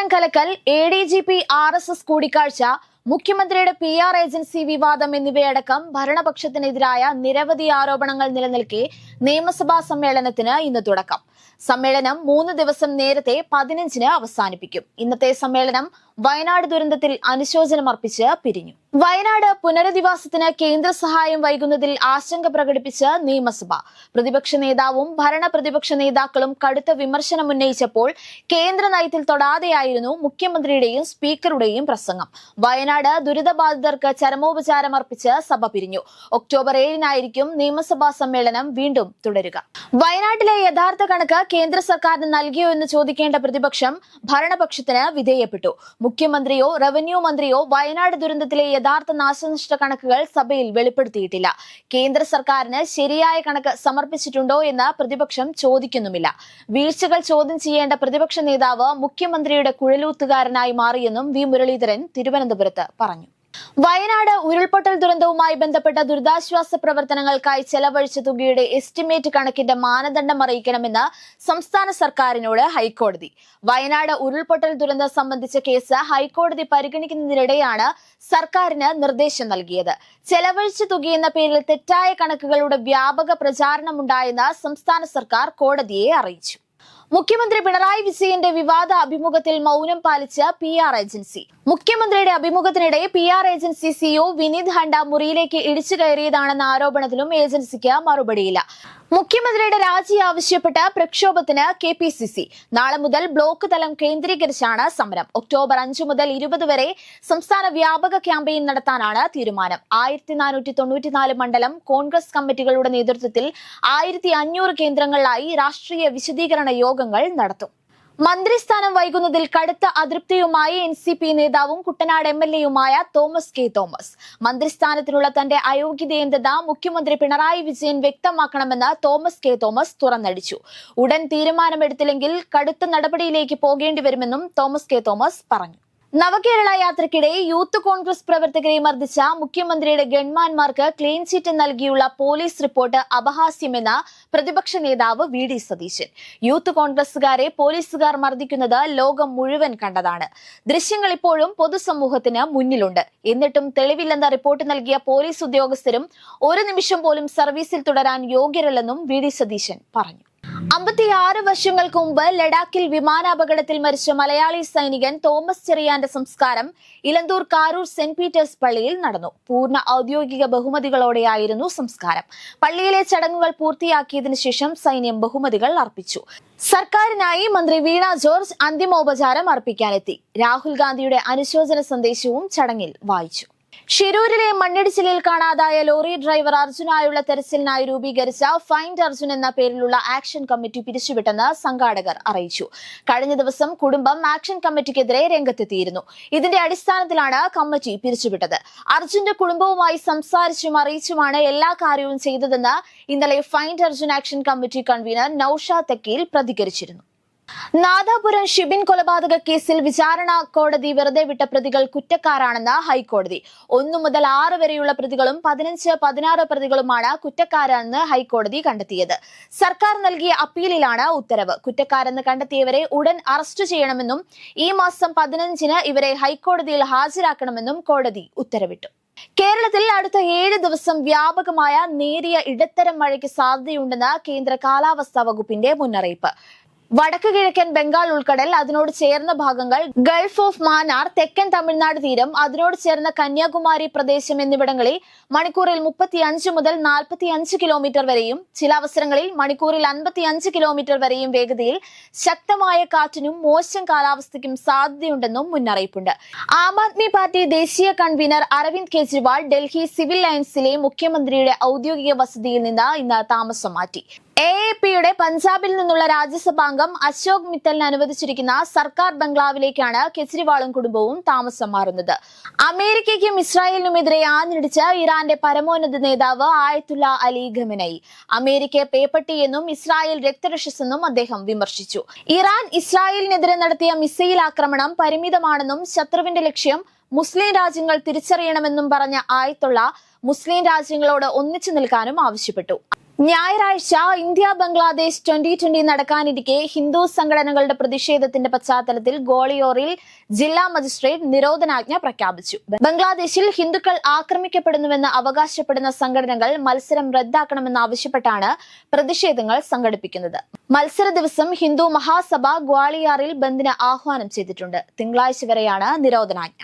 സ്വർണ്ണക്കടം കലക്കൽ, ADGP RSS കൂടിക്കാഴ്ച, മുഖ്യമന്ത്രിയുടെ PR agency വിവാദം എന്നിവയടക്കം ഭരണപക്ഷത്തിനെതിരായ നിരവധി ആരോപണങ്ങൾ നിലനിൽക്കെ നിയമസഭാ സമ്മേളനത്തിന് ഇന്ന് തുടക്കം. സമ്മേളനം 3 ദിവസം നേരത്തെ 15-ന് അവസാനിപ്പിക്കും. ഇന്നത്തെ സമ്മേളനം വയനാട് ദുരന്തത്തിൽ അനുശോചനമർപ്പിച്ച് പിരിഞ്ഞു. വയനാട് പുനരധിവാസത്തിന് കേന്ദ്ര സഹായം വൈകുന്നതിൽ ആശങ്ക പ്രകടിപ്പിച്ച് നിയമസഭ. പ്രതിപക്ഷ നേതാവും ഭരണപ്രതിപക്ഷ നേതാക്കളും കടുത്ത വിമർശനം ഉന്നയിച്ചപ്പോൾ കേന്ദ്ര നയത്തിൽ തൊടാതെയായിരുന്നു മുഖ്യമന്ത്രിയുടെയും സ്പീക്കറുടെയും പ്രസംഗം. വയനാട് ദുരിതബാധിതർക്ക് ചരമോപചാരം അർപ്പിച്ച് സഭ പിരിഞ്ഞു. ഒക്ടോബർ 7-നായിരിക്കും നിയമസഭാ സമ്മേളനം വീണ്ടും തുടരുക. വയനാട്ടിലെ യഥാർത്ഥ കണക്ക് കേന്ദ്ര സർക്കാരിന് നൽകിയോ എന്ന് ചോദിക്കേണ്ട പ്രതിപക്ഷം ഭരണപക്ഷത്തിന് വിധേയപ്പെട്ടു. മുഖ്യമന്ത്രിയോ റവന്യൂ മന്ത്രിയോ വയനാട് ദുരന്തത്തിലെ യഥാർത്ഥ നാശനഷ്ട കണക്കുകൾ സഭയിൽ വെളിപ്പെടുത്തിയിട്ടില്ല. കേന്ദ്ര സർക്കാരിന് ശരിയായ കണക്ക് സമർപ്പിച്ചിട്ടുണ്ടോ എന്ന് പ്രതിപക്ഷം ചോദിക്കുന്നുമില്ല. വീഴ്ചകൾ ചോദ്യം ചെയ്യേണ്ട പ്രതിപക്ഷ നേതാവ് മുഖ്യമന്ത്രിയുടെ കുഴലൂത്തുകാരനായി മാറിയെന്നും വി മുരളീധരൻ തിരുവനന്തപുരത്ത് പറഞ്ഞു. വയനാട് ഉരുൾപൊട്ടൽ ദുരന്തവുമായി ബന്ധപ്പെട്ട ദുരിതാശ്വാസ പ്രവർത്തനങ്ങൾക്കായി ചെലവഴിച്ച തുകയുടെ എസ്റ്റിമേറ്റ് കണക്കിന്റെ മാനദണ്ഡം അറിയിക്കണമെന്ന് സംസ്ഥാന സർക്കാരിനോട് ഹൈക്കോടതി. വയനാട് ഉരുൾപൊട്ടൽ ദുരന്തം സംബന്ധിച്ച കേസ് ഹൈക്കോടതി പരിഗണിക്കുന്നതിനിടെയാണ് സർക്കാരിന് നിർദ്ദേശം നൽകിയത്. ചെലവഴിച്ച തുകയെന്ന പേരിൽ തെറ്റായ കണക്കുകളുടെ വ്യാപക പ്രചാരണമുണ്ടായെന്ന് സംസ്ഥാന സർക്കാർ കോടതിയെ അറിയിച്ചു. മുഖ്യമന്ത്രി പിണറായി വിജയന്റെ വിവാദ അഭിമുഖത്തിൽ മൗനം പാലിച്ച PR ഏജൻസി. മുഖ്യമന്ത്രിയുടെ അഭിമുഖത്തിനിടെ PR ഏജൻസി CEO വിനീത് ഹണ്ട മുറിയിലേക്ക് ഇടിച്ചു കയറിയതാണെന്ന ആരോപണത്തിലും ഏജൻസിക്ക് മറുപടിയില്ല. മുഖ്യമന്ത്രിയുടെ രാജി ആവശ്യപ്പെട്ട പ്രക്ഷോഭത്തിന് KPCC. നാളെ മുതൽ ബ്ലോക്ക് തലം കേന്ദ്രീകരിച്ചാണ് സമരം. ഒക്ടോബർ 5 മുതൽ 20 വരെ സംസ്ഥാന വ്യാപക ക്യാമ്പയിൻ നടത്താനാണ് തീരുമാനം. 1494 മണ്ഡലം കോൺഗ്രസ് കമ്മിറ്റികളുടെ നേതൃത്വത്തിൽ 1500 കേന്ദ്രങ്ങളിലായി രാഷ്ട്രീയ വിശദീകരണ യോഗങ്ങൾ നടത്തും. മന്ത്രിസ്ഥാനം വൈകുന്നതിൽ കടുത്ത അതൃപ്തിയുമായി NCP നേതാവും കുട്ടനാട് MLAയുമായ തോമസ് കെ തോമസ്. മന്ത്രിസ്ഥാനത്തിനുള്ള തന്റെ അയോഗ്യതയെന്തെന്ന് മുഖ്യമന്ത്രി പിണറായി വിജയൻ വ്യക്തമാക്കണമെന്ന് തോമസ് കെ തോമസ് തുറന്നടിച്ചു. ഉടൻ തീരുമാനമെടുത്തില്ലെങ്കിൽ കടുത്ത നടപടിയിലേക്ക് പോകേണ്ടി വരുമെന്നും തോമസ് കെ തോമസ് പറഞ്ഞു. നവകേരള യാത്രയ്ക്കിടെ യൂത്ത് കോൺഗ്രസ് പ്രവർത്തകരെ മർദ്ദിച്ച മുഖ്യമന്ത്രിയുടെ ഗൺമാന്മാർക്ക് ക്ലീൻ ചിറ്റ് നൽകിയുള്ള പോലീസ് റിപ്പോർട്ട് അപഹാസ്യമെന്ന് പ്രതിപക്ഷ നേതാവ് VD സതീശൻ. യൂത്ത് കോൺഗ്രസുകാരെ പോലീസുകാർ മർദ്ദിക്കുന്നത് ലോകം മുഴുവൻ കണ്ടതാണ്. ദൃശ്യങ്ങൾ ഇപ്പോഴും പൊതുസമൂഹത്തിന് മുന്നിലുണ്ട്. എന്നിട്ടും തെളിവില്ലെന്ന റിപ്പോർട്ട് നൽകിയ പോലീസ് ഉദ്യോഗസ്ഥരും ഒരു നിമിഷം പോലും സർവീസിൽ തുടരാൻ യോഗ്യരല്ലെന്നും VD സതീശൻ പറഞ്ഞു. 56 വർഷങ്ങൾക്ക് മുമ്പ് ലഡാക്കിൽ വിമാനാപകടത്തിൽ മരിച്ച മലയാളി സൈനികൻ തോമസ് ചെറിയാന്റെ സംസ്കാരം ഇലന്തൂർ കാരൂർ സെന്റ് പീറ്റേഴ്സ് പള്ളിയിൽ നടന്നു. പൂർണ്ണ ഔദ്യോഗിക ബഹുമതികളോടെയായിരുന്നു സംസ്കാരം. പള്ളിയിലെ ചടങ്ങുകൾ പൂർത്തിയാക്കിയതിനു ശേഷം സൈന്യം ബഹുമതികൾ അർപ്പിച്ചു. സർക്കാരിനായി മന്ത്രി വീണ ജോർജ് അന്തിമോപചാരം അർപ്പിക്കാനെത്തി. രാഹുൽ ഗാന്ധിയുടെ അനുശോചന സന്ദേശവും ചടങ്ങിൽ വായിച്ചു. ഷിരൂരിലെ മണ്ണിടിച്ചിലിൽ കാണാതായ ലോറി ഡ്രൈവർ അർജുനായുള്ള തെരച്ചിലിനായി രൂപീകരിച്ച ഫൈൻഡ് അർജുൻ എന്ന പേരിലുള്ള ആക്ഷൻ കമ്മിറ്റി പിരിച്ചുവിട്ടെന്ന് സംഘാടകർ അറിയിച്ചു. കഴിഞ്ഞ ദിവസം കുടുംബം ആക്ഷൻ കമ്മിറ്റിക്കെതിരെ രംഗത്തെത്തിയിരുന്നു. ഇതിന്റെ അടിസ്ഥാനത്തിലാണ് കമ്മിറ്റി പിരിച്ചുവിട്ടത്. അർജുന്റെ കുടുംബവുമായി സംസാരിച്ചും അറിയിച്ചുമാണ് എല്ലാ കാര്യവും ചെയ്തതെന്ന് ഇന്നലെ find Arjun action committee convener Naushad Thakkil പ്രതികരിച്ചിരുന്നു. നാദാപുരം ഷിബിൻ കൊലപാതക കേസിൽ വിചാരണ കോടതി വെറുതെ വിട്ട പ്രതികൾ കുറ്റക്കാരാണെന്ന് ഹൈക്കോടതി. 1 മുതൽ 6 വരെയുള്ള പ്രതികളും 15, 16 പ്രതികളുമാണ് കുറ്റക്കാരെന്ന് ഹൈക്കോടതി കണ്ടെത്തിയത്. സർക്കാർ നൽകിയ അപ്പീലിലാണ് ഉത്തരവ്. കുറ്റക്കാരെന്ന് കണ്ടെത്തിയവരെ ഉടൻ അറസ്റ്റ് ചെയ്യണമെന്നും ഈ മാസം 15-ന് ഇവരെ ഹൈക്കോടതിയിൽ ഹാജരാക്കണമെന്നും കോടതി ഉത്തരവിട്ടു. കേരളത്തിൽ അടുത്ത 7 ദിവസം വ്യാപകമായ നേരിയ ഇടത്തരം മഴയ്ക്ക് സാധ്യതയുണ്ടെന്ന് കേന്ദ്ര കാലാവസ്ഥാ വകുപ്പിന്റെ മുന്നറിയിപ്പ്. വടക്ക് കിഴക്കൻ ബംഗാൾ ഉൾക്കടൽ, അതിനോട് ചേർന്ന ഭാഗങ്ങൾ, ഗൾഫ് ഓഫ് മാന്നാർ, തെക്കൻ തമിഴ്നാട് തീരം, അതിനോട് ചേർന്ന കന്യാകുമാരി പ്രദേശം എന്നിവിടങ്ങളിൽ മണിക്കൂറിൽ 35 മുതൽ 45 കിലോമീറ്റർ വരെയും ചില അവസരങ്ങളിൽ മണിക്കൂറിൽ 55 കിലോമീറ്റർ വരെയും വേഗതയിൽ ശക്തമായ കാറ്റിനും മോശം കാലാവസ്ഥയ്ക്കും സാധ്യതയുണ്ടെന്നും മുന്നറിയിപ്പുണ്ട്. ആം ആദ്മി പാർട്ടി ദേശീയ കൺവീനർ അരവിന്ദ് കെജ്രിവാൾ ഡൽഹി സിവിൽ ലൈൻസിലെ മുഖ്യമന്ത്രിയുടെ ഔദ്യോഗിക വസതിയിൽ നിന്ന് ഇന്ന് താമസം മാറ്റി. AAPയുടെ പഞ്ചാബിൽ നിന്നുള്ള രാജ്യസഭാംഗം അശോക് മിത്തലിന് അനുവദിച്ചിരിക്കുന്ന സർക്കാർ ബംഗ്ലാവിലേക്കാണ് കെജ്രിവാളും കുടുംബവും താമസം മാറുന്നത്. അമേരിക്കയ്ക്കും ഇസ്രായേലിനുമെതിരെ ആഞ്ഞടിച്ച ഇറാന്റെ പരമോന്നത നേതാവ് ആയത്തുള്ള അലി ഖമനയി അമേരിക്കയെ പേപ്പട്ടിയെന്നും ഇസ്രായേൽ രക്തരക്ഷസെന്നും അദ്ദേഹം വിമർശിച്ചു. ഇറാൻ ഇസ്രായേലിനെതിരെ നടത്തിയ മിസൈൽ ആക്രമണം പരിമിതമാണെന്നും ശത്രുവിന്റെ ലക്ഷ്യം മുസ്ലിം രാജ്യങ്ങൾ തിരിച്ചറിയണമെന്നും പറഞ്ഞ ആയത്തുള്ള മുസ്ലിം രാജ്യങ്ങളോട് ഒന്നിച്ചു നിൽക്കാനും ആവശ്യപ്പെട്ടു. ഞായറാഴ്ച ഇന്ത്യ ബംഗ്ലാദേശ് 2020 നടക്കാനിരിക്കെ ഹിന്ദു സംഘടനകളുടെ പ്രതിഷേധത്തിന്റെ പശ്ചാത്തലത്തിൽ ഗോളിയോറിൽ ജില്ലാ മജിസ്ട്രേറ്റ് നിരോധനാജ്ഞ പ്രഖ്യാപിച്ചു. ബംഗ്ലാദേശിൽ ഹിന്ദുക്കൾ ആക്രമിക്കപ്പെടുന്നുവെന്ന് അവകാശപ്പെടുന്ന സംഘടനകൾ മത്സരം റദ്ദാക്കണമെന്നാവശ്യപ്പെട്ടാണ് പ്രതിഷേധങ്ങൾ സംഘടിപ്പിക്കുന്നത്. മത്സര ദിവസം ഹിന്ദു മഹാസഭ ഗ്വാളിയാറിൽ ബന്ദിന് ആഹ്വാനം ചെയ്തിട്ടുണ്ട്. തിങ്കളാഴ്ച വരെയാണ് നിരോധനാജ്ഞ.